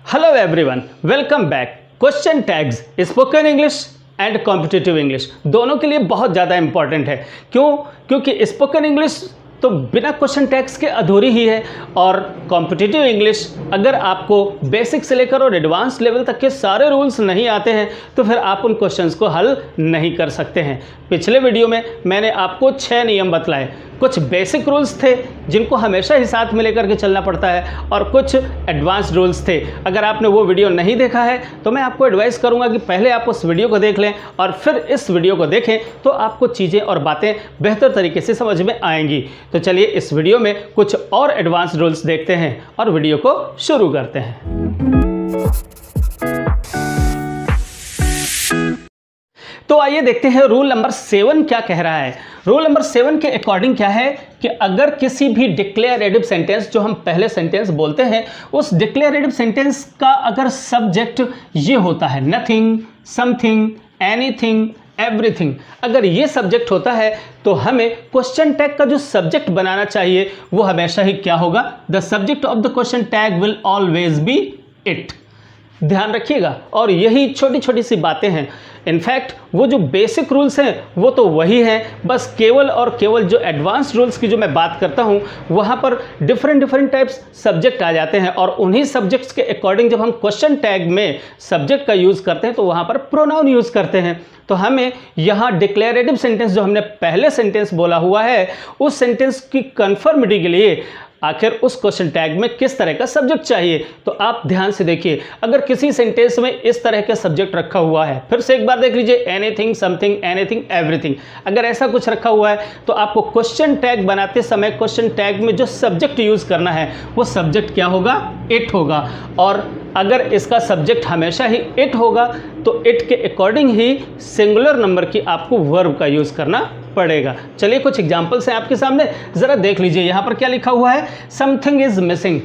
Hello everyone, welcome back. Question tags spoken English and competitive English दोनों के लिए बहुत ज़्यादा इंपॉर्टेंट है। क्योंकि स्पोकन इंग्लिश तो बिना क्वेश्चन टैग्स के अधूरी ही है, और कॉम्पिटिटिव इंग्लिश अगर आपको बेसिक से लेकर और एडवांस लेवल तक के सारे रूल्स नहीं आते हैं तो फिर आप उन क्वेश्चंस को हल नहीं कर सकते हैं। पिछले वीडियो में मैंने आपको 6 नियम बतलाए। कुछ बेसिक रूल्स थे जिनको हमेशा ही साथ में लेकर के चलना पड़ता है, और कुछ एडवांस रूल्स थे। अगर आपने वो वीडियो नहीं देखा है तो मैं आपको एडवाइस करूंगा कि पहले आप उस वीडियो को देख लें और फिर इस वीडियो को देखें, तो आपको चीज़ें और बातें बेहतर तरीके से समझ में आएंगी। तो चलिए इस वीडियो में कुछ और एडवांस रूल्स देखते हैं और वीडियो को शुरू करते हैं। तो आइए देखते हैं रूल नंबर 7 क्या कह रहा है। रूल नंबर 7 के अकॉर्डिंग क्या है कि अगर किसी भी डिक्लेरेटिव सेंटेंस, जो हम पहले सेंटेंस बोलते हैं, उस डिक्लेरेटिव सेंटेंस का अगर सब्जेक्ट ये होता है नथिंग, समथिंग, एनीथिंग, एवरीथिंग, अगर ये सब्जेक्ट होता है तो हमें क्वेश्चन टैग का जो सब्जेक्ट बनाना चाहिए वो हमेशा ही क्या होगा? The subject of the question tag will always be it. ध्यान रखिएगा, और यही छोटी छोटी सी बातें हैं। इनफैक्ट वो जो बेसिक रूल्स हैं वो तो वही हैं, बस केवल और केवल जो एडवांस रूल्स की जो मैं बात करता हूँ वहाँ पर डिफरेंट टाइप्स सब्जेक्ट आ जाते हैं, और उन्हीं सब्जेक्ट्स के अकॉर्डिंग जब हम क्वेश्चन टैग में सब्जेक्ट का यूज़ करते हैं तो वहाँ पर प्रोनाउन यूज़ करते हैं। तो हमें यहाँ डिक्लेरेटिव सेंटेंस जो हमने पहले सेंटेंस बोला हुआ है उस सेंटेंस की कन्फर्मिटी के लिए आखिर उस क्वेश्चन टैग में किस तरह का सब्जेक्ट चाहिए, तो आप ध्यान से देखिए। अगर किसी सेंटेंस में इस तरह का सब्जेक्ट रखा हुआ है, फिर से एक बार देख लीजिए, एनीथिंग, समथिंग, एनीथिंग, एवरीथिंग, अगर ऐसा कुछ रखा हुआ है तो आपको क्वेश्चन टैग बनाते समय क्वेश्चन टैग में जो सब्जेक्ट यूज़ करना है वो सब्जेक्ट क्या होगा? इट होगा। और अगर इसका सब्जेक्ट हमेशा ही इट होगा तो इट के अकॉर्डिंग ही सिंगुलर नंबर की आपको वर्ब का यूज़ करना पड़ेगा। चलिए कुछ एग्जांपल्स हैं आपके सामने, ज़रा देख लीजिए। यहाँ पर क्या लिखा हुआ है? Something is missing.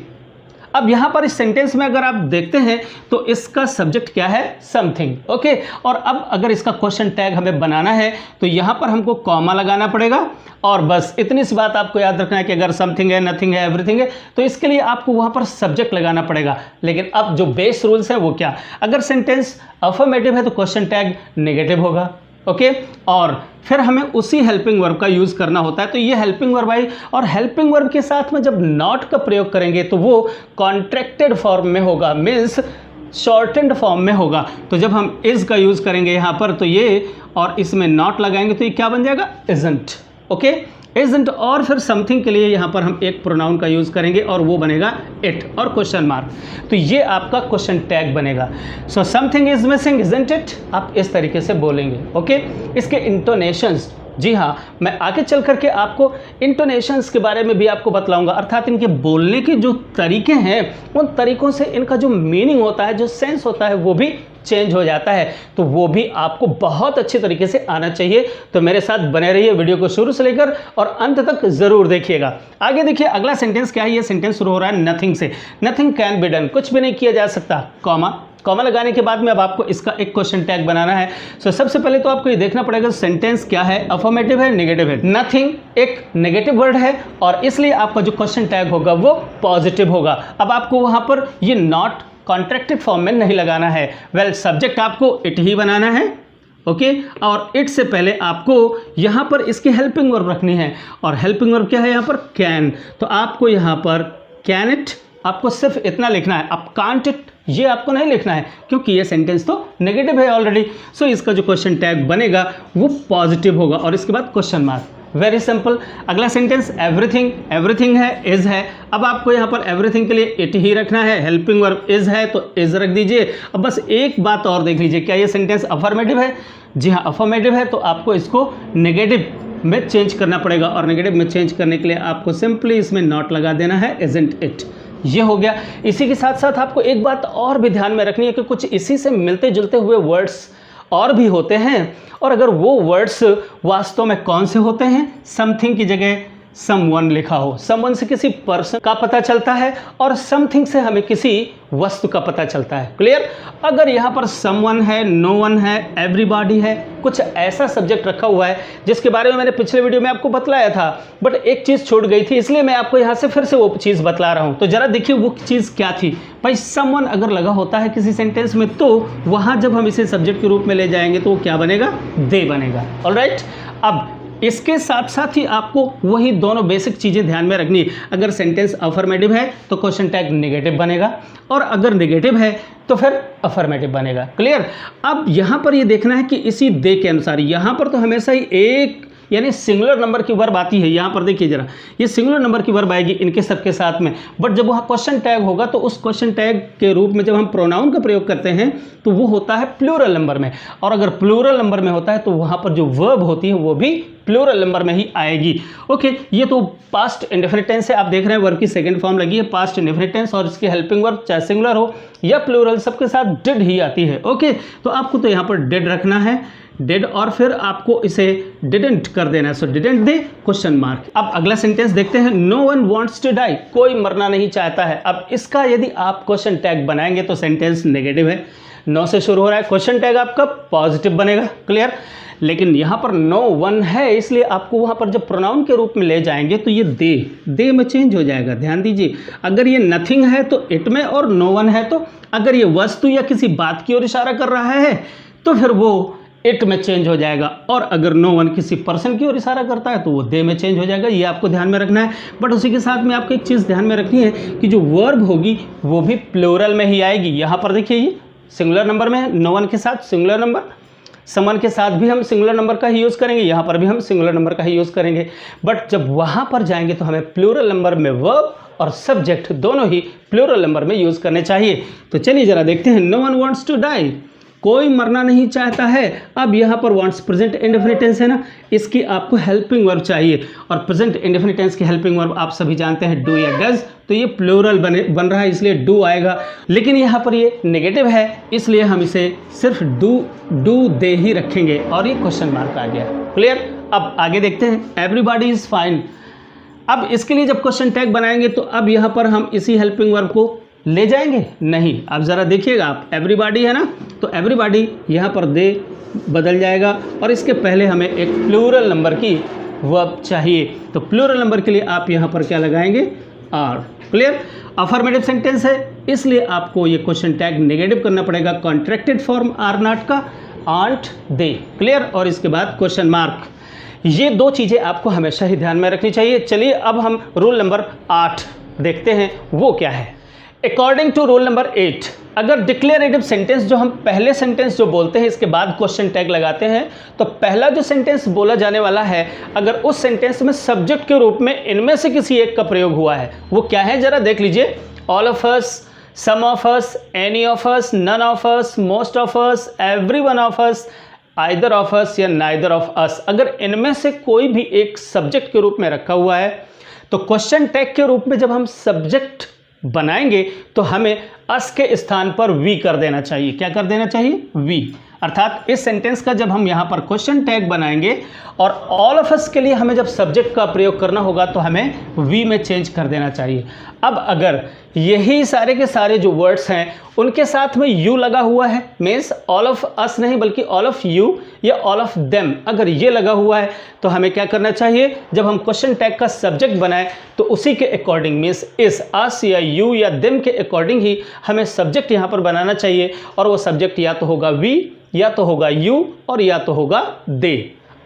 अब यहाँ पर इस सेंटेंस में अगर आप देखते हैं तो इसका सब्जेक्ट क्या है? समथिंग। ओके, और अब अगर इसका क्वेश्चन टैग हमें बनाना है तो यहाँ पर हमको कॉमा लगाना पड़ेगा, और बस इतनी सी बात आपको याद रखना है कि अगर समथिंग है, नथिंग है, एवरीथिंग है तो इसके लिए आपको वहाँ पर सब्जेक्ट लगाना पड़ेगा। लेकिन अब जो बेस रूल्स हैं वो क्या? अगर सेंटेंस अफर्मेटिव है तो क्वेश्चन टैग नेगेटिव होगा। ओके, और फिर हमें उसी हेल्पिंग वर्ब का यूज़ करना होता है। तो ये हेल्पिंग वर्ब आई, और हेल्पिंग वर्ब के साथ में जब नॉट का प्रयोग करेंगे तो वो कॉन्ट्रैक्टेड फॉर्म में होगा, मीन्स शॉर्टेंड फॉर्म में होगा। तो जब हम इज़ का यूज़ करेंगे यहाँ पर तो ये, और इसमें नॉट लगाएंगे तो ये क्या बन जाएगा? इजंट। Okay, isn't. और फिर समथिंग के लिए यहाँ पर हम एक प्रोनाउन का यूज़ करेंगे और वो बनेगा इट और क्वेश्चन मार्क। तो ये आपका क्वेश्चन टैग बनेगा। So something is missing, isn't it, आप इस तरीके से बोलेंगे। ओके, इसके इंटोनेशंस, जी हाँ, मैं आगे चल करके आपको इंटोनेशंस के बारे में भी आपको बतलाऊंगा, अर्थात इनके बोलने के जो तरीके हैं उन तरीकों से इनका जो मीनिंग होता है, जो सेंस होता है वो भी चेंज हो जाता है। तो वो भी आपको बहुत अच्छे तरीके से आना चाहिए। तो मेरे साथ बने रहिए, वीडियो को शुरू से लेकर और अंत तक ज़रूर देखिएगा। आगे देखिए अगला सेंटेंस क्या है। ये सेंटेंस शुरू हो रहा है नथिंग से। नथिंग कैन बी डन, कुछ भी नहीं किया जा सकता। कॉमा लगाने के बाद में अब आपको इसका एक क्वेश्चन टैग बनाना है। सो सबसे पहले तो आपको ये देखना पड़ेगा सेंटेंस क्या है, अफर्मेटिव है, नेगेटिव है। नथिंग एक नेगेटिव वर्ड है और इसलिए आपका जो क्वेश्चन टैग होगा वो पॉजिटिव होगा। अब आपको वहाँ पर ये नॉट कॉन्ट्रैक्टेड फॉर्म में नहीं लगाना है। वेल, सब्जेक्ट आपको इट ही बनाना है। ओके, और इट से पहले आपको यहाँ पर इसकी हेल्पिंग वर्ब रखनी है, और हेल्पिंग वर्ब क्या है यहाँ पर? कैन। तो आपको यहाँ पर कैन इट, आपको सिर्फ इतना लिखना है। अब कांट इट ये आपको नहीं लिखना है क्योंकि ये सेंटेंस तो नेगेटिव है ऑलरेडी। सो इसका जो क्वेश्चन टैग बनेगा वो पॉजिटिव होगा, और इसके बाद क्वेश्चन मार्क। Very simple. अगला सेंटेंस एवरीथिंग, एवरीथिंग है, इज है। अब आपको यहाँ पर एवरीथिंग के लिए इट ही रखना है। हेल्पिंग वर्ब इज है तो इज रख दीजिए। अब बस एक बात और देख लीजिए, क्या ये सेंटेंस अफर्मेटिव है? जी हाँ, अफर्मेटिव है, तो आपको इसको नेगेटिव में चेंज करना पड़ेगा, और नेगेटिव में चेंज करने के लिए आपको सिंपली इसमें नॉट लगा देना है, इजंट इट। ये हो गया। इसी के साथ साथ आपको एक बात और भी ध्यान में रखनी है कि कुछ इसी से मिलते जुलते हुए वर्ड्स और भी होते हैं, और अगर वो वर्ड्स वास्तव में कौन से होते हैं? समथिंग की जगह समवन लिखा हो। समवन से किसी पर्सन का पता चलता है और समथिंग से हमें किसी वस्तु का पता चलता है। क्लियर? अगर यहाँ पर समवन है, नो वन है, एवरीबॉडी है, कुछ ऐसा सब्जेक्ट रखा हुआ है जिसके बारे में मैंने पिछले वीडियो में आपको बतलाया था, बट एक चीज़ छूट गई थी, इसलिए मैं आपको यहाँ से फिर से वो चीज़ बतला रहा हूँ। तो जरा देखिए वो चीज़ क्या थी। भाई समवन अगर लगा होता है किसी सेंटेंस में तो वहाँ जब हम इसे सब्जेक्ट के रूप में ले जाएंगे तो वो क्या बनेगा? दे बनेगा। ऑलराइट, अब इसके साथ साथ ही आपको वही दोनों बेसिक चीज़ें ध्यान में रखनी है। अगर सेंटेंस अफर्मेटिव है तो क्वेश्चन टैग नेगेटिव बनेगा, और अगर नेगेटिव है तो फिर अफर्मेटिव बनेगा। क्लियर? अब यहाँ पर ये देखना है कि इसी दे के अनुसार यहाँ पर तो हमेशा ही एक यानी सिंगुलर नंबर की वर्ब आती है। यहाँ पर देखिए जरा, ये सिंगुलर नंबर की वर्ब आएगी इनके सबके साथ में, बट जब वहाँ क्वेश्चन टैग होगा तो उस क्वेश्चन टैग के रूप में जब हम प्रोनाउन का प्रयोग करते हैं तो वो होता है प्लूरल नंबर में, और अगर प्लूरल नंबर में होता है तो वहाँ पर जो वर्ब होती है वो भी प्लूरल नंबर में ही आएगी। ओके, ये तो पास्ट इंडेफिनिट टेंस है। आप देख रहे हैं वर्ब की सेकंड फॉर्म लगी है पास्ट इंडेफिनिट टेंस, और इसकी हेल्पिंग वर्ब चाहे सिंगुलर हो या प्लूरल सबके साथ डिड ही आती है। ओके, तो आपको तो यहाँ पर डिड रखना है, डिड, और फिर आपको इसे डिडंट कर देना है। So didn't the question mark. अब अगला सेंटेंस देखते हैं, no one wants to die, कोई मरना नहीं चाहता है। अब इसका यदि आप क्वेश्चन टैग बनाएंगे तो सेंटेंस नेगेटिव है, नो से शुरू हो रहा है, क्वेश्चन टैग आपका पॉजिटिव बनेगा। क्लियर? लेकिन यहाँ पर नो वन है, इसलिए आपको वहाँ पर जब प्रोनाउन के रूप में ले जाएंगे तो ये दे में चेंज हो जाएगा। ध्यान दीजिए, अगर ये नथिंग है तो इट में, और नो वन है तो अगर ये वस्तु या किसी बात की ओर इशारा कर रहा है तो फिर वो इट में चेंज हो जाएगा, और अगर नो वन किसी पर्सन की ओर इशारा करता है तो वो दे में चेंज हो जाएगा। ये आपको ध्यान में रखना है। बट उसी के साथ में आपको एक चीज़ ध्यान में रखनी है कि जो वर्ब होगी वो भी प्लूरल में ही आएगी। यहाँ पर देखिए ये सिंगुलर नंबर में है, नो वन के साथ सिंगुलर नंबर, समन के साथ भी हम सिंगुलर नंबर का ही यूज़ करेंगे, यहाँ पर भी हम सिंगुलर नंबर का ही यूज़ करेंगे। बट जब वहाँ पर जाएंगे तो हमें प्लूरल नंबर में वर्ब और सब्जेक्ट दोनों ही प्लूरल नंबर में यूज़ करने चाहिए। तो चलिए जरा देखते हैं, no one wants to die, कोई मरना नहीं चाहता है। अब यहाँ पर वांट्स प्रेजेंट इंडेफिनिट टेंस है ना, इसकी आपको हेल्पिंग वर्ब चाहिए, और प्रेजेंट इंडेफिनिट टेंस की हेल्पिंग वर्ब आप सभी जानते हैं डू या डज, तो ये प्लूरल बन रहा है इसलिए डू आएगा। लेकिन यहाँ पर ये नेगेटिव है इसलिए हम इसे सिर्फ डू दे ही रखेंगे, और ये क्वेश्चन मार्क आ गया। क्लियर? अब आगे देखते हैं, एवरीबॉडी इज़ फाइन। अब इसके लिए जब क्वेश्चन टैग बनाएंगे तो अब यहाँ पर हम इसी हेल्पिंग वर्ब को ले जाएंगे? नहीं। अब ज़रा देखिएगा आप, एवरीबॉडी है ना, तो एवरीबॉडी यहाँ पर दे बदल जाएगा, और इसके पहले हमें एक प्लूरल नंबर की वर्ब चाहिए। तो प्लूरल नंबर के लिए आप यहाँ पर क्या लगाएंगे? आर। क्लियर? अफर्मेटिव सेंटेंस है इसलिए आपको ये क्वेश्चन टैग नेगेटिव करना पड़ेगा, कॉन्ट्रैक्टेड फॉर्म आर नॉट का, आंट दे। क्लियर? और इसके बाद क्वेश्चन मार्क। ये दो चीज़ें आपको हमेशा ही ध्यान में रखनी चाहिए। चलिए अब हम रूल नंबर 8 देखते हैं, वो क्या है। अकॉर्डिंग टू रूल नंबर 8, अगर डिक्लेरेटिव सेंटेंस जो हम पहले सेंटेंस जो बोलते हैं इसके बाद क्वेश्चन टैग लगाते हैं, तो पहला जो सेंटेंस बोला जाने वाला है अगर उस सेंटेंस में सब्जेक्ट के रूप में इनमें से किसी एक का प्रयोग हुआ है, वो क्या है जरा देख लीजिए। All of us, some of us, any of us, none of us, most of us, every one of us, either of us या नाइदर ऑफ अस। अगर इनमें से कोई भी एक सब्जेक्ट के रूप में रखा हुआ है तो क्वेश्चन टैग के रूप में जब हम सब्जेक्ट बनाएंगे तो हमें अस के स्थान पर वी कर देना चाहिए। क्या कर देना चाहिए? वी। अर्थात इस सेंटेंस का जब हम यहाँ पर क्वेश्चन टैग बनाएंगे और ऑल ऑफ अस के लिए हमें जब सब्जेक्ट का प्रयोग करना होगा तो हमें वी में चेंज कर देना चाहिए। अब अगर यही सारे के सारे जो वर्ड्स हैं उनके साथ में यू लगा हुआ है, मीन्स ऑल ऑफ अस नहीं बल्कि ऑल ऑफ यू या ऑल ऑफ देम, अगर ये लगा हुआ है तो हमें क्या करना चाहिए? जब हम क्वेश्चन टैग का सब्जेक्ट बनाएं तो उसी के अकॉर्डिंग, मीन्स इस अस या यू या देम के अकॉर्डिंग ही हमें सब्जेक्ट यहाँ पर बनाना चाहिए, और वो सब्जेक्ट या तो होगा वी या तो होगा यू और या तो होगा दे।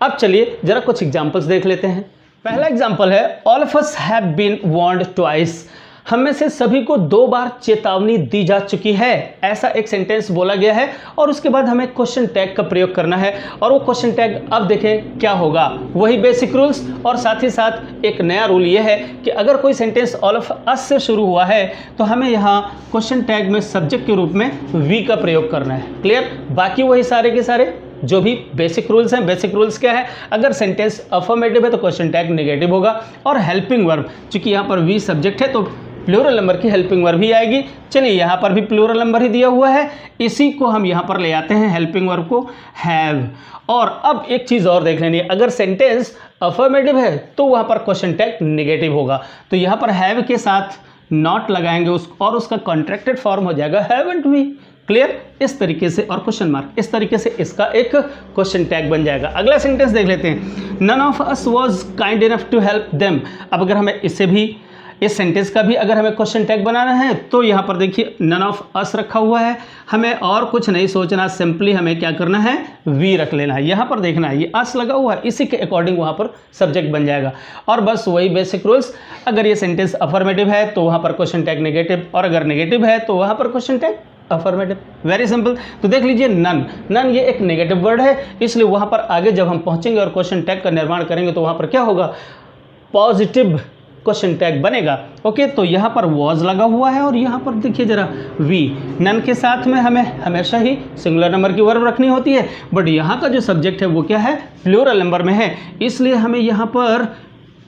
अब चलिए जरा कुछ एग्जांपल्स देख लेते हैं। पहला एग्जांपल है, all of us have been warned twice. हम में से सभी को 2 बार चेतावनी दी जा चुकी है, ऐसा एक सेंटेंस बोला गया है, और उसके बाद हमें क्वेश्चन टैग का प्रयोग करना है। और वो क्वेश्चन टैग अब देखें क्या होगा, वही बेसिक रूल्स, और साथ ही साथ एक नया रूल ये है कि अगर कोई सेंटेंस ऑल ऑफ अस से शुरू हुआ है तो हमें यहाँ क्वेश्चन टैग में सब्जेक्ट के रूप में वी का प्रयोग करना है। क्लियर? बाकी वही सारे के सारे जो भी बेसिक रूल्स हैं। बेसिक रूल्स क्या है? अगर सेंटेंस अफर्मेटिव है तो क्वेश्चन टैग नेगेटिव होगा, और हेल्पिंग वर्ब, चूंकि यहाँ पर वी सब्जेक्ट है तो प्लूरल नंबर की हेल्पिंग वर्ब भी आएगी। चलिए यहाँ पर भी प्लूरल नंबर ही दिया हुआ है, इसी को हम यहाँ पर ले आते हैं हेल्पिंग वर्ब को, हैव। और अब एक चीज़ और देख लेनी है, अगर सेंटेंस अफर्मेटिव है तो वहाँ पर क्वेश्चन टैग नेगेटिव होगा। तो यहाँ पर हैव के साथ नॉट लगाएंगे और उसका कॉन्ट्रैक्टेड फॉर्म हो जाएगा हैवंट वी। क्लियर? इस तरीके से, और क्वेश्चन मार्क, इस तरीके से इसका एक क्वेश्चन टैग बन जाएगा। अगला सेंटेंस देख लेते हैं, none of us was kind enough to help them. अब अगर हमें इससे भी, इस सेंटेंस का भी अगर हमें क्वेश्चन टैग बनाना है तो यहाँ पर देखिए नन ऑफ अस रखा हुआ है, हमें और कुछ नहीं सोचना, सिंपली हमें क्या करना है, वी रख लेना है। यहाँ पर देखना है ये अस लगा हुआ है, इसी के अकॉर्डिंग वहाँ पर सब्जेक्ट बन जाएगा। और बस वही बेसिक रूल्स, अगर ये सेंटेंस अफर्मेटिव है तो वहाँ पर क्वेश्चन टैग नेगेटिव, और अगर नेगेटिव है तो वहाँ पर question tag affirmative. Very simple. तो देख लीजिए नन, नन ये एक नेगेटिव वर्ड है, इसलिए वहाँ पर आगे जब हम पहुँचेंगे और क्वेश्चन टैग का निर्माण करेंगे तो वहाँ पर क्या होगा, पॉजिटिव क्वेश्चन टैग बनेगा। ओके, तो यहाँ पर वॉज लगा हुआ है और यहाँ पर देखिए जरा वी। नन के साथ में हमें हमेशा ही सिंगुलर नंबर की वर्ब रखनी होती है, बट यहाँ का जो सब्जेक्ट है वो क्या है, प्लूरल नंबर में है, इसलिए हमें यहाँ पर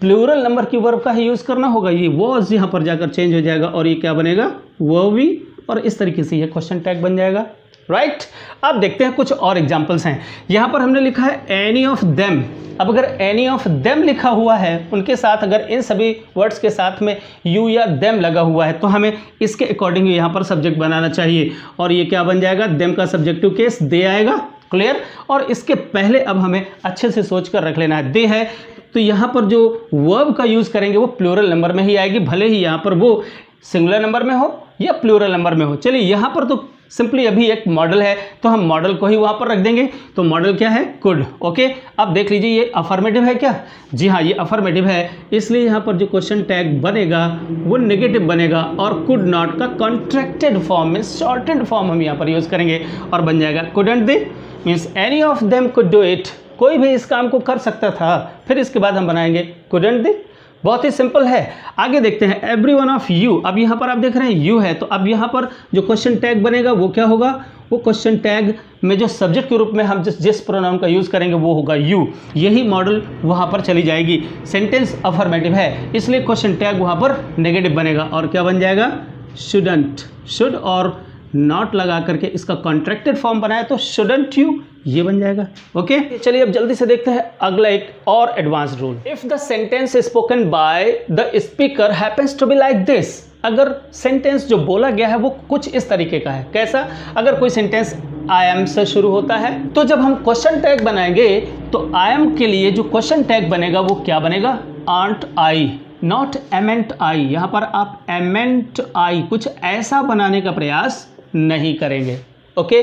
प्लूरल नंबर की वर्ब का ही यूज़ करना होगा। ये वॉज यहाँ पर जाकर चेंज हो जाएगा और ये क्या बनेगा, वो वी, और इस तरीके से ये क्वेश्चन टैग बन जाएगा। राइट? अब देखते हैं कुछ और एग्जाम्पल्स हैं। यहाँ पर हमने लिखा है एनी ऑफ देम। अब अगर एनी ऑफ देम लिखा हुआ है, उनके साथ अगर इन सभी वर्ड्स के साथ में यू या देम लगा हुआ है तो हमें इसके अकॉर्डिंग यहाँ पर सब्जेक्ट बनाना चाहिए, और ये क्या बन जाएगा, देम का सब्जेक्टिव केस दे आएगा। क्लियर? और इसके पहले अब हमें अच्छे से सोच कर रख लेना है, दे है तो यहाँ पर जो वर्ब का यूज़ करेंगे वो प्लूरल नंबर में ही आएगी, भले ही यहाँ पर वो सिंगुलर नंबर में हो या प्लूरल नंबर में हो। चलिए यहाँ पर तो सिंपली अभी एक मॉडल है तो हम मॉडल को ही वहाँ पर रख देंगे। तो मॉडल क्या है, कुड। ओके, अब देख लीजिए ये अफर्मेटिव है क्या, जी हाँ ये अफर्मेटिव है, इसलिए यहाँ पर जो क्वेश्चन टैग बनेगा वो नेगेटिव बनेगा, और कुड नॉट का कॉन्ट्रैक्टेड फॉर्म में शॉर्टेड फॉर्म हम यहाँ पर यूज़ करेंगे और बन जाएगा couldn't they, means any of them could do it, कोई भी इस काम को कर सकता था। फिर इसके बाद हम बनाएंगे कुडंट दे। बहुत ही सिंपल है। आगे देखते हैं एवरी वन ऑफ यू। अब यहाँ पर आप देख रहे हैं यू है, तो अब यहाँ पर जो क्वेश्चन टैग बनेगा वो क्या होगा, वो क्वेश्चन टैग में जो सब्जेक्ट के रूप में हम जिस प्रोनाउन का यूज़ करेंगे वो होगा यू। यही मॉडल वहाँ पर चली जाएगी। सेंटेंस अफर्मेटिव है इसलिए क्वेश्चन टैग वहाँ पर नेगेटिव बनेगा और क्या बन जाएगा, शुडंट। शुड और नॉट लगा करके इसका कॉन्ट्रैक्टेड फॉर्म बनाया तो शुडंट यू, ये बन जाएगा। ओके, चलिए अब जल्दी से देखते हैं अगला एक और advanced rule. If the sentence spoken by the speaker happens to be like this. अगर सेंटेंस जो बोला गया है वो कुछ इस तरीके का है, कैसा, अगर कोई सेंटेंस आई एम से शुरू होता है तो जब हम क्वेश्चन टैग बनाएंगे तो आई एम के लिए जो क्वेश्चन टैग बनेगा वो क्या बनेगा, आंट आई, नॉट एमेंट आई। यहाँ पर आप एमेंट आई कुछ ऐसा बनाने का प्रयास नहीं करेंगे। ओके,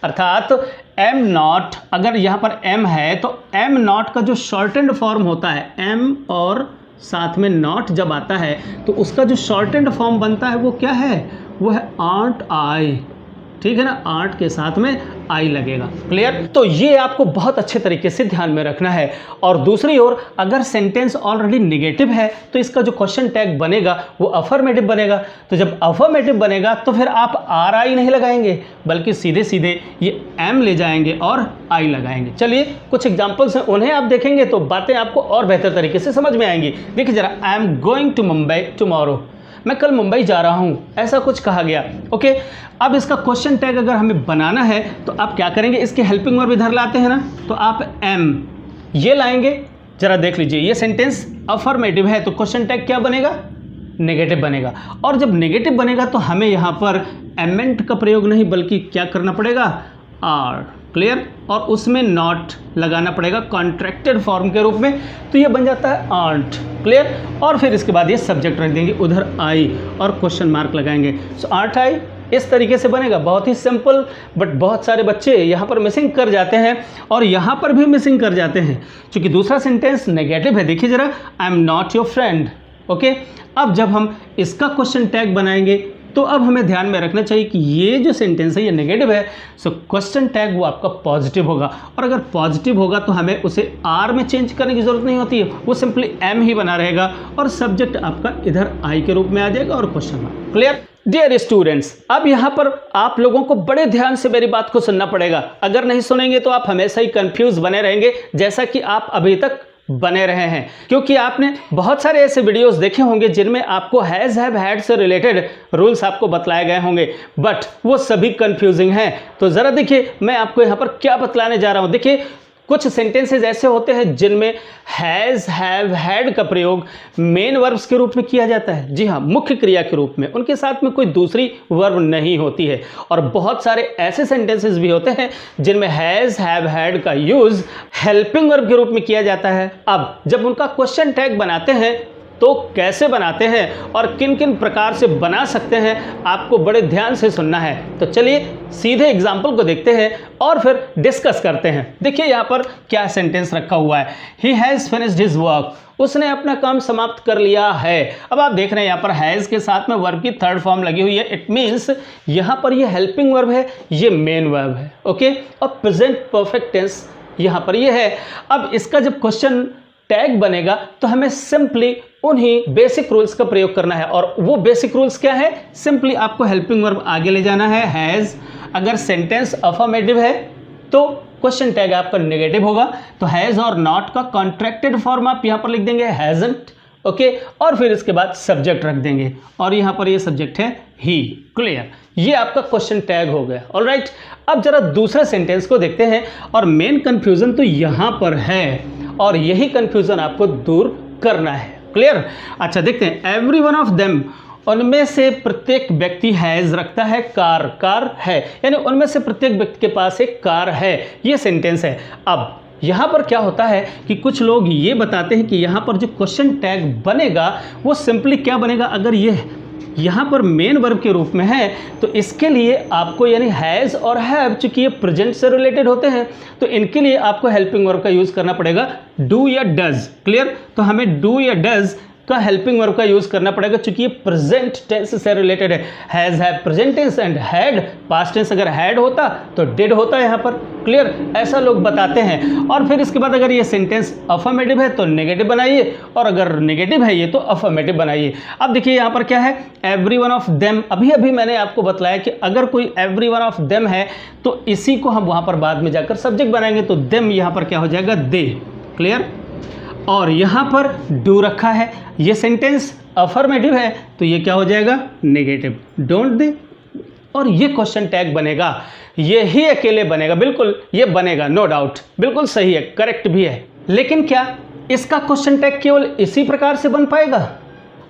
अर्थात एम नॉट, अगर यहाँ पर एम है तो एम नॉट का जो शॉर्टेंड फॉर्म होता है, एम और साथ में नॉट जब आता है तो उसका जो शॉर्टेंड फॉर्म बनता है वो क्या है, वो है आंट आई। ठीक है ना, आर्ट के साथ में आई लगेगा। क्लियर? तो ये आपको बहुत अच्छे तरीके से ध्यान में रखना है। और दूसरी ओर अगर सेंटेंस ऑलरेडी नेगेटिव है तो इसका जो क्वेश्चन टैग बनेगा वो अफर्मेटिव बनेगा। तो जब अफर्मेटिव बनेगा तो फिर आप आर आई नहीं लगाएंगे बल्कि सीधे सीधे ये एम ले जाएंगे और आई लगाएंगे। चलिए कुछ एग्जाम्पल्स हैं, उन्हें आप देखेंगे तो बातें आपको और बेहतर तरीके से समझ में आएंगी। देखिए जरा, I am going to Mumbai tomorrow, मैं कल मुंबई जा रहा हूँ, ऐसा कुछ कहा गया। ओके, अब इसका क्वेश्चन टैग अगर हमें बनाना है तो आप क्या करेंगे, इसके हेल्पिंग वर्ब इधर लाते हैं ना, तो आप एम ये लाएंगे। जरा देख लीजिए, ये सेंटेंस अफर्मेटिव है तो क्वेश्चन टैग क्या बनेगा, नेगेटिव बनेगा। और जब नेगेटिव बनेगा तो हमें यहाँ पर एमेंट का प्रयोग नहीं बल्कि क्या करना पड़ेगा, आर। क्लियर? और उसमें नॉट लगाना पड़ेगा कॉन्ट्रैक्टेड फॉर्म के रूप में, तो ये बन जाता है आंट। क्लियर? और फिर इसके बाद ये सब्जेक्ट रख देंगे उधर आई और क्वेश्चन मार्क लगाएंगे। सो आंट आई इस तरीके से बनेगा। बहुत ही सिंपल, बट बहुत सारे बच्चे यहाँ पर मिसिंग कर जाते हैं और यहाँ पर भी मिसिंग कर जाते हैं क्योंकि दूसरा सेंटेंस नेगेटिव है। देखिए जरा, I am not your friend. Okay, अब जब हम इसका क्वेश्चन टैग बनाएंगे तो अब हमें ध्यान में रखना चाहिए कि ये जो सेंटेंस है ये नेगेटिव है, सो क्वेश्चन टैग वो आपका पॉजिटिव होगा। और अगर पॉजिटिव होगा तो हमें उसे आर में चेंज करने की ज़रूरत नहीं होती है, वो सिंपली एम ही बना रहेगा और सब्जेक्ट आपका इधर आई के रूप में आ जाएगा और question mark. Clear? Dear students, अब यहाँ पर आप लोगों को बड़े ध्यान से मेरी बात को सुनना पड़ेगा। अगर नहीं सुनेंगे तो आप हमेशा ही कंफ्यूज बने रहेंगे, जैसा कि आप अभी तक बने रहे हैं, क्योंकि आपने बहुत सारे ऐसे वीडियोस देखे होंगे जिनमें आपको हैज़ हैव हैड से रिलेटेड रूल्स आपको बतलाए गए होंगे, बट वो सभी कंफ्यूजिंग हैं। तो ज़रा देखिए मैं आपको यहाँ पर क्या बतलाने जा रहा हूँ। देखिए कुछ सेंटेंसेस ऐसे होते हैं जिनमें हैज़, हैव, हैड का प्रयोग मेन वर्ब्स के रूप में किया जाता है। जी हाँ, मुख्य क्रिया के रूप में, उनके साथ में कोई दूसरी वर्ब नहीं होती है। और बहुत सारे ऐसे सेंटेंसेस भी होते हैं जिनमें हैज़, हैव, हैड का यूज़ हेल्पिंग वर्ब के रूप में किया जाता है। अब जब उनका क्वेश्चन टैग बनाते हैं तो कैसे बनाते हैं और किन किन प्रकार से बना सकते हैं, आपको बड़े ध्यान से सुनना है। तो चलिए सीधे एग्जाम्पल को देखते हैं और फिर डिस्कस करते हैं। देखिए यहाँ पर क्या सेंटेंस रखा हुआ है, he has finished his work, उसने अपना काम समाप्त कर लिया है। अब आप देख रहे हैं यहाँ पर हैज़ के साथ में वर्ब की थर्ड फॉर्म लगी हुई है। इट मीन्स यहाँ पर ये हेल्पिंग वर्ब है, ये मेन वर्ब है। ओके, और प्रेजेंट परफेक्ट टेंस यहाँ पर ये है। अब इसका जब क्वेश्चन टैग बनेगा तो हमें सिंपली उन्हीं बेसिक रूल्स का प्रयोग करना है। और वो बेसिक रूल्स क्या है, सिंपली आपको हेल्पिंग वर्ब आगे ले जाना है हैज़। अगर सेंटेंस अफर्मेटिव है तो क्वेश्चन टैग आपका नेगेटिव होगा, तो हैज़ और नॉट का कॉन्ट्रैक्टेड फॉर्म आप यहाँ पर लिख देंगे हैज़न्ट। ओके, और फिर इसके बाद सब्जेक्ट रख देंगे और यहाँ पर ये सब्जेक्ट है ही। क्लियर, ये आपका क्वेश्चन टैग हो गया। ऑलराइट, अब जरा दूसरे सेंटेंस को देखते हैं। और मेन कंफ्यूजन तो यहाँ पर है और यही कंफ्यूजन आपको दूर करना है। क्लियर, अच्छा देखते हैं। एवरी वन ऑफ देम, उनमें से प्रत्येक व्यक्ति हैज़ रखता है कार, कार है, यानी उनमें से प्रत्येक व्यक्ति के पास एक कार है, ये सेंटेंस है। अब यहाँ पर क्या होता है कि कुछ लोग ये बताते हैं कि यहाँ पर जो क्वेश्चन टैग बनेगा वो सिंपली क्या बनेगा, अगर ये यहाँ पर मेन वर्ब के रूप में है तो इसके लिए आपको यानी हैज़ और हैव, चूंकि ये प्रेजेंट से रिलेटेड होते हैं तो इनके लिए आपको हेल्पिंग वर्ब का यूज़ करना पड़ेगा डू या डज। क्लियर, तो हमें डू या डज का हेल्पिंग वर्ब का यूज़ करना पड़ेगा चूंकि ये प्रेजेंट टेंस से रिलेटेड है। Has, have present tense and had past tense, अगर हैड होता तो डिड होता यहाँ पर। क्लियर, ऐसा लोग बताते हैं। और फिर इसके बाद अगर ये सेंटेंस अफर्मेटिव है तो नेगेटिव बनाइए और अगर नेगेटिव है ये तो अफर्मेटिव बनाइए। अब देखिए यहाँ पर क्या है, एवरी वन ऑफ देम। अभी अभी मैंने आपको बताया कि अगर कोई एवरी वन ऑफ देम है तो इसी को हम वहाँ पर बाद में जाकर सब्जेक्ट बनाएंगे, तो देम यहाँ पर क्या हो जाएगा, दे। क्लियर, और यहाँ पर डू रखा है, ये सेंटेंस अफर्मेटिव है तो ये क्या हो जाएगा, नेगेटिव, डोंट दे। और ये क्वेश्चन टैग बनेगा, ये ही अकेले बनेगा, बिल्कुल ये बनेगा, नो डाउट, बिल्कुल सही है, करेक्ट भी है। लेकिन क्या इसका क्वेश्चन टैग केवल इसी प्रकार से बन पाएगा?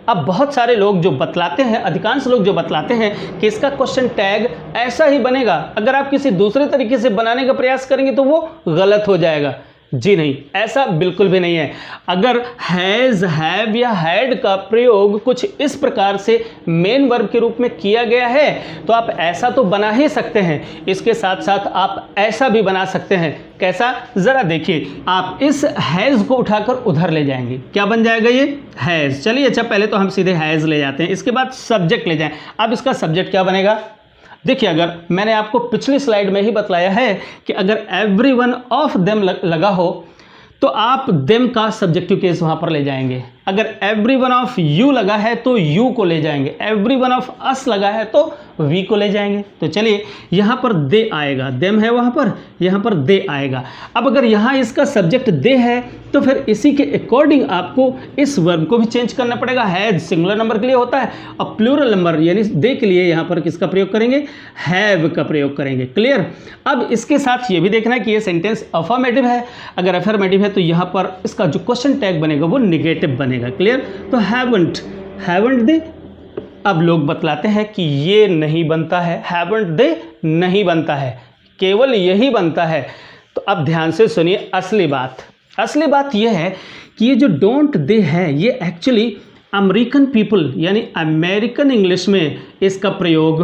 अब बहुत सारे लोग जो बतलाते हैं, अधिकांश लोग जो बतलाते हैं कि इसका क्वेश्चन टैग ऐसा ही बनेगा, अगर आप किसी दूसरे तरीके से बनाने का प्रयास करेंगे तो वो गलत हो जाएगा। जी नहीं, ऐसा बिल्कुल भी नहीं है। अगर हैज़, हैव या हैड का प्रयोग कुछ इस प्रकार से मेन वर्ब के रूप में किया गया है तो आप ऐसा तो बना ही सकते हैं, इसके साथ साथ आप ऐसा भी बना सकते हैं। कैसा, ज़रा देखिए, आप इस हैज़ को उठाकर उधर ले जाएंगे, क्या बन जाएगा ये, हैज़। चलिए अच्छा, पहले तो हम सीधे हैज़ ले जाते हैं, इसके बाद सब्जेक्ट ले जाएं। अब इसका सब्जेक्ट क्या बनेगा, देखिए अगर मैंने आपको पिछली स्लाइड में ही बतलाया है कि अगर एवरी वन ऑफ देम लगा हो तो आप देम का सब्जेक्टिव केस वहां पर ले जाएंगे। अगर एवरी वन ऑफ यू लगा है तो यू को ले जाएंगे, एवरी वन ऑफ अस लगा है तो वी को ले जाएंगे। तो चलिए यहाँ पर दे आएगा, देम है वहाँ पर, यहाँ पर दे आएगा। अब अगर यहाँ इसका सब्जेक्ट दे है तो फिर इसी के अकॉर्डिंग आपको इस वर्ब को भी चेंज करना पड़ेगा। हैज सिंगुलर नंबर के लिए होता है और प्लूरल नंबर यानी दे के लिए यहाँ पर किसका प्रयोग करेंगे, हैव का प्रयोग करेंगे। क्लियर, अब इसके साथ ये भी देखना है कि ये सेंटेंस अफर्मेटिव है। अगर अफर्मेटिव है तो यहाँ पर इसका जो क्वेश्चन टैग बनेगा वो निगेटिव बनेगा। क्लियर, तो हैवंट, हैवंट दे। अब लोग बतलाते हैं कि ये नहीं बनता है, हैवंट दे नहीं बनता है, केवल यही बनता है। तो अब ध्यान से सुनिए असली बात यह है कि ये जो डोंट दे है ये एक्चुअली अमेरिकन पीपल यानी अमेरिकन इंग्लिश में इसका प्रयोग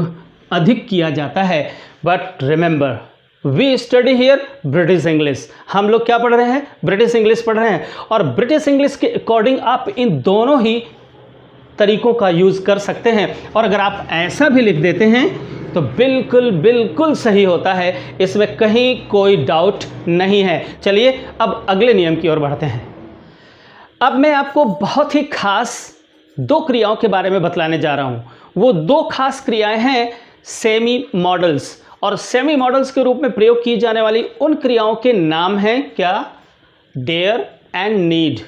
अधिक किया जाता है। But remember we study here British English, हम लोग क्या पढ़ रहे हैं, ब्रिटिश इंग्लिश पढ़ रहे हैं। और ब्रिटिश इंग्लिश के अकॉर्डिंग आप इन दोनों ही तरीकों का यूज़ कर सकते हैं। और अगर आप ऐसा भी लिख देते हैं तो बिल्कुल सही होता है, इसमें कहीं कोई डाउट नहीं है। चलिए अब अगले नियम की ओर बढ़ते हैं। अब मैं आपको बहुत ही खास दो क्रियाओं के बारे में बतलाने जा रहा हूँ। वो दो खास क्रियाएं हैं सेमी मॉडल्स, और सेमी मॉडल्स के रूप में प्रयोग की जाने वाली उन क्रियाओं के नाम हैं क्या, डेयर एंड नीड।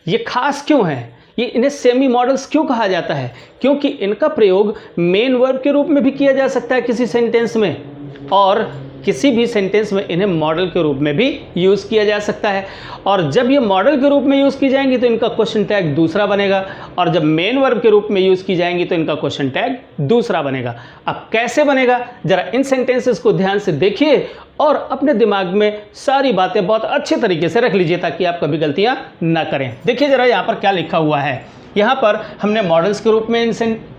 ये खास क्यों है, ये इन्हें सेमी मॉडल्स क्यों कहा जाता है, क्योंकि इनका प्रयोग मेन वर्ब के रूप में भी किया जा सकता है किसी सेंटेंस में, और किसी भी सेंटेंस में इन्हें मॉडल के रूप में भी यूज़ किया जा सकता है। और जब ये मॉडल के रूप में यूज़ की जाएंगी तो इनका क्वेश्चन टैग दूसरा बनेगा, और जब मेन वर्ब के रूप में यूज़ की जाएंगी तो इनका क्वेश्चन टैग दूसरा बनेगा। अब कैसे बनेगा, जरा इन सेंटेंसेस को ध्यान से देखिए और अपने दिमाग में सारी बातें बहुत अच्छे तरीके से रख लीजिए ताकि आप कभी गलतियां ना करें। देखिए जरा यहाँ पर क्या लिखा हुआ है। यहाँ पर हमने मॉडल्स के रूप में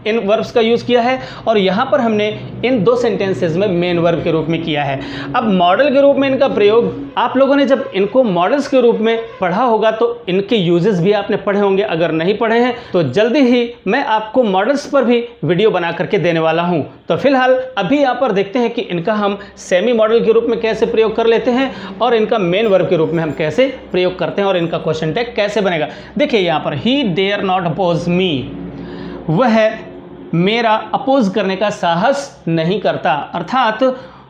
इन वर्ब्स का यूज़ किया है, और यहाँ पर हमने इन दो सेंटेंसेस में मेन वर्ब के रूप में किया है। अब मॉडल के रूप में इनका प्रयोग, आप लोगों ने जब इनको मॉडल्स के रूप में पढ़ा होगा तो इनके यूजेस भी आपने पढ़े होंगे। अगर नहीं पढ़े हैं तो जल्दी ही मैं आपको मॉडल्स पर भी वीडियो बना करके देने वाला हूँ। तो फिलहाल अभी यहाँ पर देखते हैं कि इनका हम सेमी मॉडल के रूप में कैसे प्रयोग कर लेते हैं और इनका मेन वर्ब के रूप में हम कैसे प्रयोग करते हैं और इनका क्वेश्चन टैग कैसे बनेगा। देखिए यहाँ पर ही डेयर नॉट अपोज मी, वह मेरा अपोज करने का साहस नहीं करता, अर्थात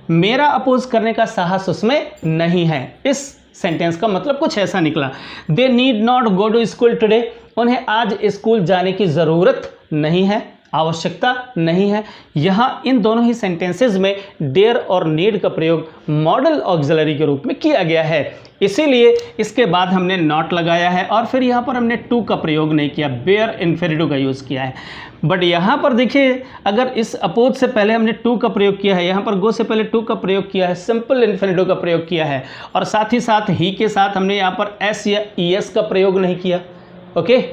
मेरा अपोज करने का साहस उसमें नहीं है। इस सेंटेंस का मतलब कुछ ऐसा निकला, they need not go to school today, उन्हें आज स्कूल जाने की ज़रूरत नहीं है, आवश्यकता नहीं है। यहाँ इन दोनों ही सेंटेंसेस में डेयर और नीड का प्रयोग मॉडल ऑक्सिलरी के रूप में किया गया है, इसीलिए इसके बाद हमने नॉट लगाया है और फिर यहाँ पर हमने टू का प्रयोग नहीं किया, बेयर इन्फिनिटिव का यूज़ किया है। बट यहाँ पर देखिए, अगर इस अपोज से पहले हमने टू का प्रयोग किया है, यहाँ पर गो से पहले टू का प्रयोग किया है, सिंपल इन्फिनिटिव का प्रयोग किया है, और साथ ही साथ ही के साथ हमने यहाँ पर एस या ई एस का प्रयोग नहीं किया। ओके,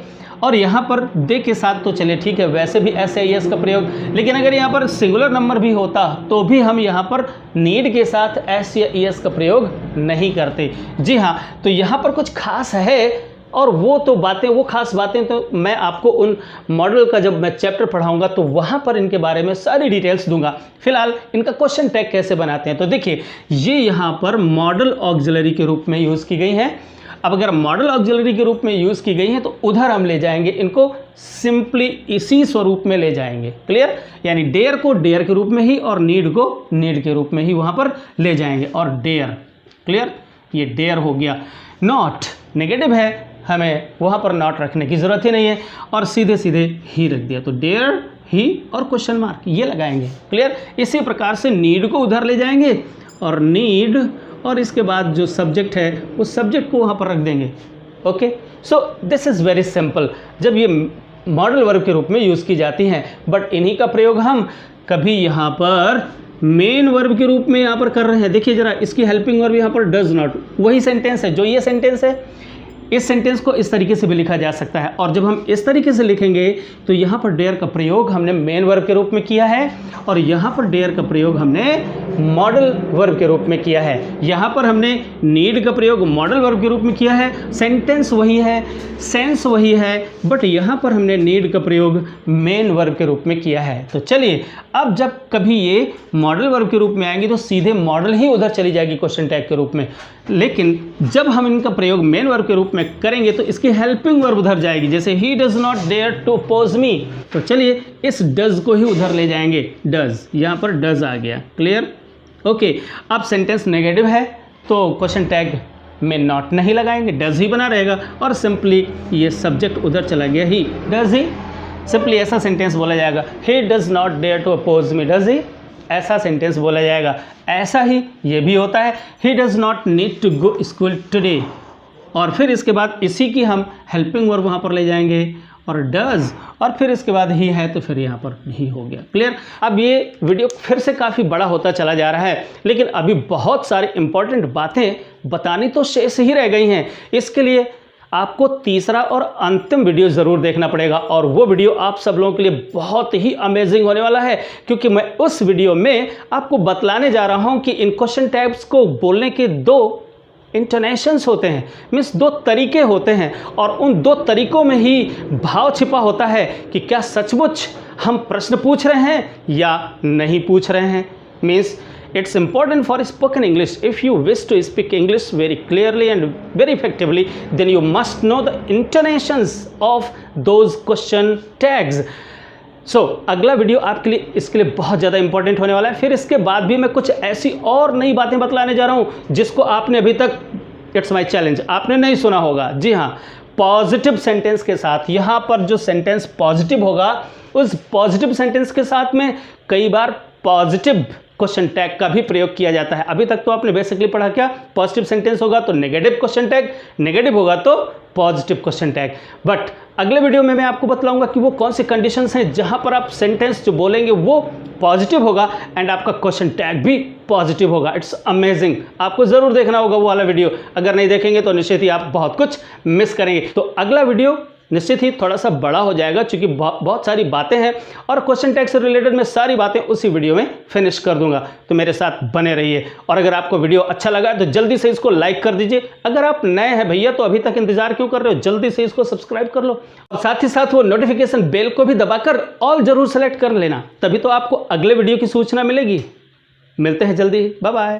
और यहाँ पर दे के साथ तो चलिए ठीक है, वैसे भी एस या एस का प्रयोग, लेकिन अगर यहाँ पर सिंगुलर नंबर भी होता तो भी हम यहाँ पर नीड के साथ एस या एस का प्रयोग नहीं करते। जी हाँ, तो यहाँ पर कुछ खास है, और वो तो बातें, वो खास बातें तो मैं आपको उन मॉडल का जब मैं चैप्टर पढ़ाऊंगा तो वहाँ पर इनके बारे में सारी डिटेल्स दूंगा। फिलहाल इनका क्वेश्चन टैग कैसे बनाते हैं, तो देखिए ये यहाँ पर मॉडल ऑक्सिलरी के रूप में यूज़ की गई हैं। अब अगर मॉडल ऑक्सिलरी के रूप में यूज़ की गई हैं तो उधर हम ले जाएंगे इनको सिंपली इसी स्वरूप में ले जाएंगे। क्लियर, यानी डेयर को डेयर के रूप में ही और नीड को नीड के रूप में ही वहाँ पर ले जाएंगे, और डेयर। क्लियर, ये डेयर हो गया। नॉट नेगेटिव है, हमें वहाँ पर नॉट रखने की ज़रूरत ही नहीं है, और सीधे सीधे ही रख दिया, तो डेयर ही और क्वेश्चन मार्क ये लगाएंगे। क्लियर, इसी प्रकार से नीड को उधर ले जाएंगे और नीड, और इसके बाद जो सब्जेक्ट है उस सब्जेक्ट को वहाँ पर रख देंगे। Okay, so this is very simple जब ये मॉडल वर्ब के रूप में यूज़ की जाती हैं। बट इन्हीं का प्रयोग हम कभी यहाँ पर मेन वर्ब के रूप में यहाँ पर कर रहे हैं। देखिए जरा, इसकी हेल्पिंग वर्ब यहाँ पर डज नॉट, वही सेंटेंस है जो ये सेंटेंस है। इस सेंटेंस को इस तरीके से भी लिखा जा सकता है, और जब हम इस तरीके से लिखेंगे तो यहाँ पर डेयर का प्रयोग हमने मेन वर्ब के रूप में किया है, और यहाँ पर डेयर का प्रयोग हमने मॉडल वर्ब के रूप में किया है। यहाँ पर हमने नीड का प्रयोग मॉडल वर्ब के रूप में किया है। सेंटेंस वही है, सेंस वही है, बट यहाँ पर हमने नीड का प्रयोग मेन वर्ब के रूप में किया है। तो चलिए, अब जब कभी ये मॉडल वर्ब के रूप में आएंगी तो सीधे मॉडल ही उधर चली जाएगी क्वेश्चन टैग के रूप में, लेकिन जब हम इनका प्रयोग मेन वर्ब के रूप में करेंगे तो इसकी हेल्पिंग वर्ब उधर जाएगी। जैसे ही does not dare to oppose me, तो चलिए इस डज को ही उधर ले जाएंगे, डज, यहाँ पर डज आ गया। Clear, okay. अब सेंटेंस नेगेटिव है तो क्वेश्चन टैग में नॉट नहीं लगाएंगे, डज ही बना रहेगा, और सिंपली ये सब्जेक्ट उधर चला गया, ही, डज ही। सिंपली ऐसा सेंटेंस बोला जाएगा, he does not dare to oppose me, does he, ऐसा सेंटेंस बोला जाएगा। ऐसा ही ये भी होता है, he does not need to go school today, और फिर इसके बाद इसी की हम हेल्पिंग वर्ब वहाँ पर ले जाएंगे, और डज, और फिर इसके बाद ही है तो फिर यहाँ पर ही हो गया। क्लियर। अब ये वीडियो फिर से काफ़ी बड़ा होता चला जा रहा है, लेकिन अभी बहुत सारी इंपॉर्टेंट बातें बतानी तो शेष ही रह गई हैं। इसके लिए आपको तीसरा और अंतिम वीडियो ज़रूर देखना पड़ेगा, और वो वीडियो आप सब लोगों के लिए बहुत ही अमेजिंग होने वाला है, क्योंकि मैं उस वीडियो में आपको बतलाने जा रहा हूँ कि इन क्वेश्चन टैग्स को बोलने के दो इंटोनेशंस होते हैं, मीन्स दो तरीके होते हैं, और उन दो तरीकों में ही भाव छिपा होता है कि क्या सचमुच हम प्रश्न पूछ रहे हैं या नहीं पूछ रहे हैं। Means it's important for spoken English. If you wish to speak English very clearly and very effectively, then you must know the intonations of those question tags. So, अगला वीडियो आपके लिए, इसके लिए बहुत ज़्यादा इंपॉर्टेंट होने वाला है। फिर इसके बाद भी मैं कुछ ऐसी और नई बातें बतलाने जा रहा हूँ जिसको आपने अभी तक, इट्स माई चैलेंज, आपने नहीं सुना होगा। जी हाँ, पॉजिटिव सेंटेंस के साथ, यहाँ पर जो सेंटेंस पॉजिटिव होगा उस पॉजिटिव सेंटेंस के साथ में कई बार पॉजिटिव क्वेश्चन टैग का भी प्रयोग किया जाता है। अभी तक तो आपने बेसिकली पढ़ा क्या, पॉजिटिव सेंटेंस होगा तो नेगेटिव क्वेश्चन टैग, नेगेटिव होगा तो पॉजिटिव क्वेश्चन टैग। बट अगले वीडियो में मैं आपको बतलाऊंगा कि वो कौन सी कंडीशंस हैं जहां पर आप सेंटेंस जो बोलेंगे वो पॉजिटिव होगा एंड आपका क्वेश्चन टैग भी पॉजिटिव होगा। इट्स अमेजिंग, आपको जरूर देखना होगा वो वाला वीडियो। अगर नहीं देखेंगे तो निश्चित ही आप बहुत कुछ मिस करेंगे। तो अगला वीडियो निश्चित ही थोड़ा सा बड़ा हो जाएगा क्योंकि बहुत सारी बातें हैं और क्वेश्चन टैग से रिलेटेड मैं सारी बातें उसी वीडियो में फिनिश कर दूंगा। तो मेरे साथ बने रहिए और अगर आपको वीडियो अच्छा लगा तो जल्दी से इसको लाइक कर दीजिए। अगर आप नए हैं भैया तो अभी तक इंतजार क्यों कर रहे हो, जल्दी से इसको सब्सक्राइब कर लो और साथ ही साथ वो नोटिफिकेशन बेल को भी दबाकर ऑल जरूर सेलेक्ट कर लेना, तभी तो आपको अगले वीडियो की सूचना मिलेगी। मिलते हैं जल्दी, बाय बाय।